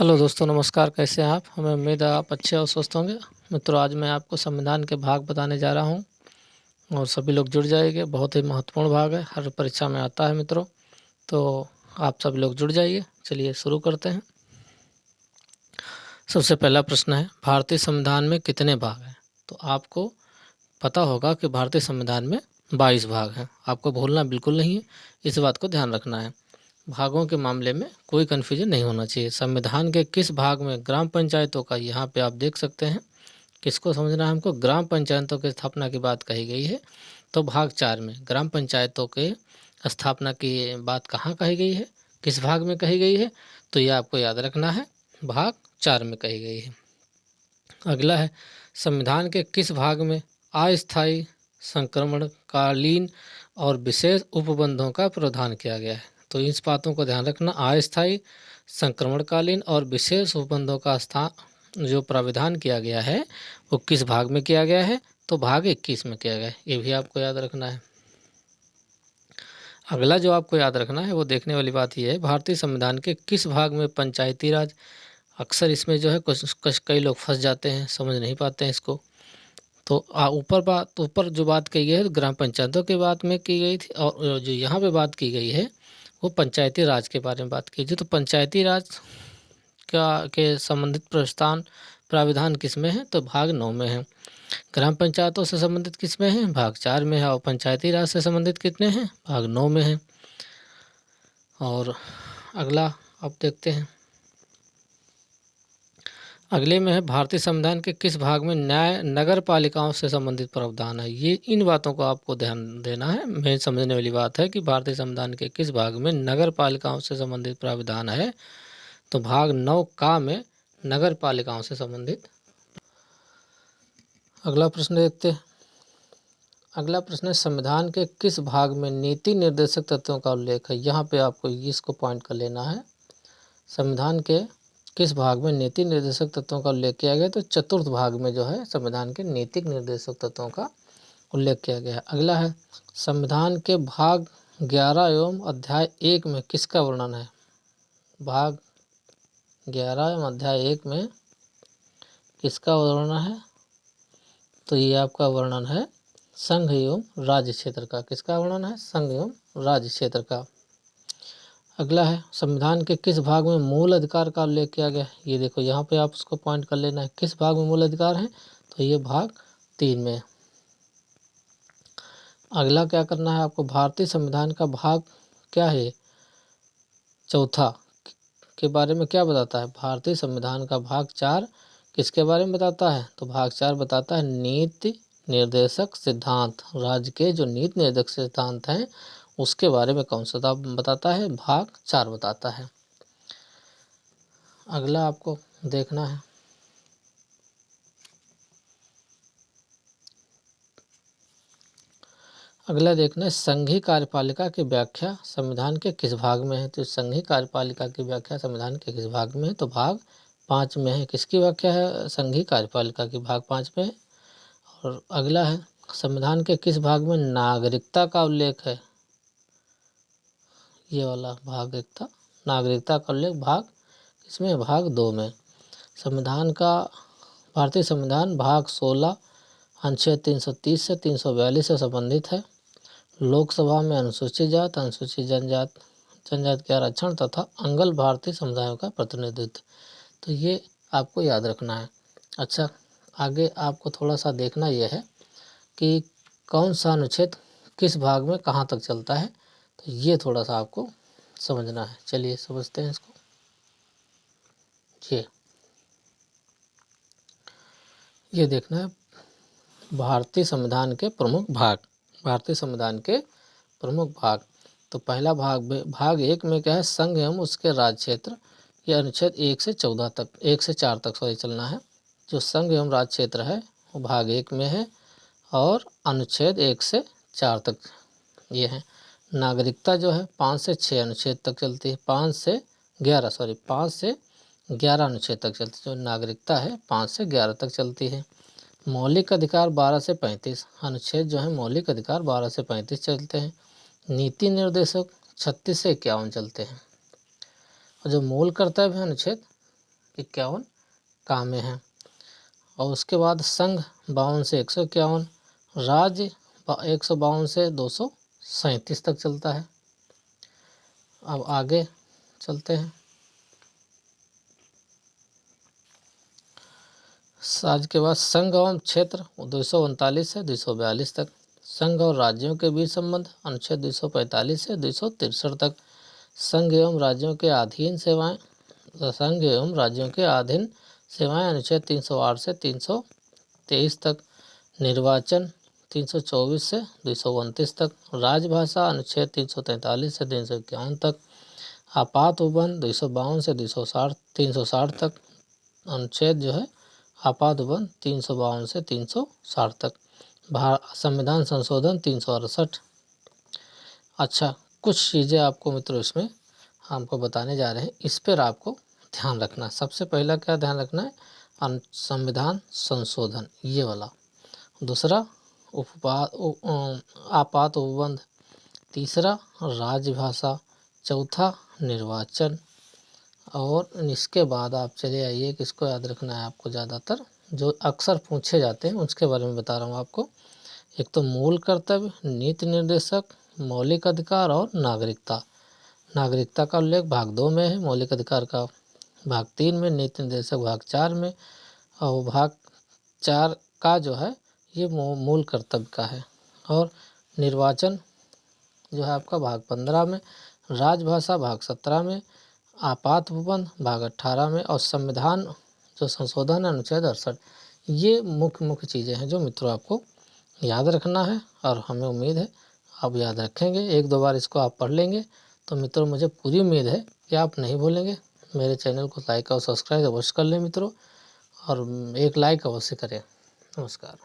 Hello दोस्तों, नमस्कार। कैसे हैं आप? हमें उम्मीद है आप अच्छे और स्वस्थ होंगे। मित्रों, आज मैं आपको संविधान के भाग बताने जा रहा हूं और सभी लोग जुड़ जाइए। बहुत ही महत्वपूर्ण भाग है, हर परीक्षा में आता है मित्रों, तो आप सभी लोग जुड़ जाइए। चलिए शुरू करते हैं। सबसे पहला प्रश्न है, भारतीय संविधान में कितने भाग हैं? तो आपको पता होगा कि भारतीय संविधान में 22 भाग हैं। आपको भूलना बिल्कुल नहीं है, इस बात को ध्यान रखना है। भागों के मामले में कोई कन्फ्यूजन नहीं होना चाहिए। संविधान के किस भाग में ग्राम पंचायतों का, यहाँ पे आप देख सकते हैं, किसको समझना है हमको, ग्राम पंचायतों की स्थापना की बात कही गई है। तो भाग 4 में ग्राम पंचायतों के स्थापना की बात कहाँ कही गई है, किस भाग में कही गई है? तो यह आपको याद रखना है, भाग 4 में कही गई है। अगला है, संविधान के किस भाग में अस्थायी, संक्रमणकालीन और विशेष उपबंधों का प्रावधान किया गया है? तो इस बातों को ध्यान रखना, अस्थायी, संक्रमणकालीन और विशेष उपबंधों का स्थान जो प्रावधान किया गया है वो किस भाग में किया गया है? तो भाग 21 में किया गया है। ये भी आपको याद रखना है। अगला जो आपको याद रखना है वो देखने वाली बात यह है, भारतीय संविधान के किस भाग में पंचायती राज, अक्सर इसमें जो है कुछ कई लोग फंस जाते हैं, समझ नहीं पाते हैं इसको। तो ऊपर जो बात कही गई है ग्राम पंचायतों के बात में की गई थी, और जो यहाँ पे बात की गई है वो पंचायती राज के बारे में बात की थी। तो पंचायती राज का के संबंधित प्राविधान किस में है? तो भाग 9 में है। ग्राम पंचायतों से संबंधित किस में है? भाग 4 में है। और पंचायती राज से संबंधित कितने हैं? भाग 9 में है। और अगला अब देखते हैं, अगले में है, भारतीय संविधान के किस भाग में न्याय नगर पालिकाओं से संबंधित प्रावधान है? ये इन बातों को आपको ध्यान देना है। मेन समझने वाली बात है कि भारतीय संविधान के किस भाग में नगर पालिकाओं से संबंधित प्रावधान है? तो भाग 9 का में नगर पालिकाओं से संबंधित। अगला प्रश्न देखते हैं। अगला प्रश्न है, संविधान के किस भाग में नीति निर्देशक तत्वों का उल्लेख है? यहाँ पे आपको इसको पॉइंट कर लेना है। संविधान के किस भाग में नीति निर्देशक तत्वों का उल्लेख किया गया? तो चतुर्थ भाग में जो है संविधान के नीतिक निर्देशक तत्वों का उल्लेख किया गया है। अगला है, संविधान के भाग 11 एवं अध्याय 1 में किसका वर्णन है? भाग 11 एवं अध्याय 1 में किसका वर्णन है? तो ये आपका वर्णन है संघ एवं राज्य क्षेत्र का। किसका वर्णन है? संघ एवं राज्य क्षेत्र का। अगला है, संविधान के किस भाग में मूल अधिकार का उल्लेख किया गया है? ये देखो यहाँ पे आप उसको पॉइंट कर लेना है, किस भाग में मूल अधिकार है? तो ये भाग 3 में। अगला क्या करना है आपको, भारतीय संविधान का भाग क्या है? चौथा के बारे में क्या बताता है? भारतीय संविधान का भाग 4 किसके बारे में बताता है? तो भाग 4 बताता है नीति निर्देशक सिद्धांत। राज्य के जो नीति निर्देशक सिद्धांत हैं उसके बारे में कौन सा बताता है? भाग 4 बताता है। अगला आपको देखना है, अगला देखना है, संघीय कार्यपालिका की व्याख्या संविधान के किस भाग में है? तो संघीय कार्यपालिका की व्याख्या संविधान के किस भाग में है? तो भाग 5 में है। किसकी व्याख्या है संघीय कार्यपालिका की? भाग 5 में है। और अगला है, संविधान के किस भाग में नागरिकता का उल्लेख है? ये वाला भाग नागरिकता का उल्लेख भाग किसमें? भाग 2 में। संविधान का, भारतीय संविधान भाग 16 अनुच्छेद 330 से 342 से संबंधित है। लोकसभा में अनुसूचित जात, अनुसूचित जनजाति के आरक्षण तथा अंगल भारतीय समुदायों का प्रतिनिधित्व। तो ये आपको याद रखना है। अच्छा, आगे आपको थोड़ा सा देखना यह है कि कौन सा अनुच्छेद किस भाग में कहाँ तक चलता है, तो ये थोड़ा सा आपको समझना है। चलिए समझते हैं इसको। ये देखना है, भारतीय संविधान के प्रमुख भाग। भारतीय संविधान के प्रमुख भाग, तो पहला भाग 1 में क्या है? संघ एवं उसके राज्य क्षेत्र। यह अनुच्छेद 1 से 4 तक चलना है। जो संघ एवं राज्य क्षेत्र है वो भाग 1 में है और अनुच्छेद 1 से 4 तक ये है। नागरिकता जो है 5 से 6 अनुच्छेद तक चलती है। 5 से 11 अनुच्छेद तक चलती है। जो नागरिकता है 5 से 11 तक चलती है। मौलिक अधिकार 12 से 35 अनुच्छेद जो है, मौलिक अधिकार 12 से 35 चलते हैं। नीति निर्देशक 36 से 51 चलते हैं। और जो मूल कर्तव्य है अनुच्छेद 51 कामें हैं। और उसके बाद संघ 52 से 151, राज्य 152 से 237 तक चलता है। अब आगे चलते हैं। राज्य के बाद संघ एवं क्षेत्र 239 से 242 तक। संघ और राज्यों के बीच संबंध अनुच्छेद 245 से 263 तक। संघ एवं राज्यों के अधीन सेवाएं, संघ एवं राज्यों के अधीन सेवाएं अनुच्छेद 308 से 323 तक। निर्वाचन 324 से 229 तक। राजभाषा अनुच्छेद 343 से 351 तक। आपात उपबंध 252 से 360 तक। अनुच्छेद जो है आपात उपबंध 352 से 360 तक। संविधान संशोधन 368। अच्छा, कुछ चीज़ें आपको मित्रों इसमें हमको बताने जा रहे हैं, इस पर आपको ध्यान रखना है। सबसे पहला क्या ध्यान रखना है, संविधान संशोधन ये वाला। दूसरा आपात उपबंध। तीसरा राजभाषा। चौथा निर्वाचन। और इसके बाद आप चले आइए कि इसको याद रखना है आपको, ज़्यादातर जो अक्सर पूछे जाते हैं उसके बारे में बता रहा हूँ आपको। एक तो मूल कर्तव्य, नीति निर्देशक, मौलिक अधिकार और नागरिकता। नागरिकता का उल्लेख भाग 2 में है, मौलिक अधिकार का भाग 3 में, नीति निर्देशक भाग 4 में, और भाग 4 का जो है ये मूल कर्तव्य का है। और निर्वाचन जो है आपका भाग 15 में, राजभाषा भाग 17 में, आपात उपबंध भाग 18 में, और संविधान जो संशोधन है अनुच्छेद 68। ये मुख्य चीज़ें हैं जो मित्रों आपको याद रखना है, और हमें उम्मीद है आप याद रखेंगे। एक दो बार इसको आप पढ़ लेंगे तो मित्रों मुझे पूरी उम्मीद है कि आप नहीं भूलेंगे। मेरे चैनल को लाइक और सब्सक्राइब अवश्य कर लें मित्रों, और एक लाइक अवश्य करें। नमस्कार।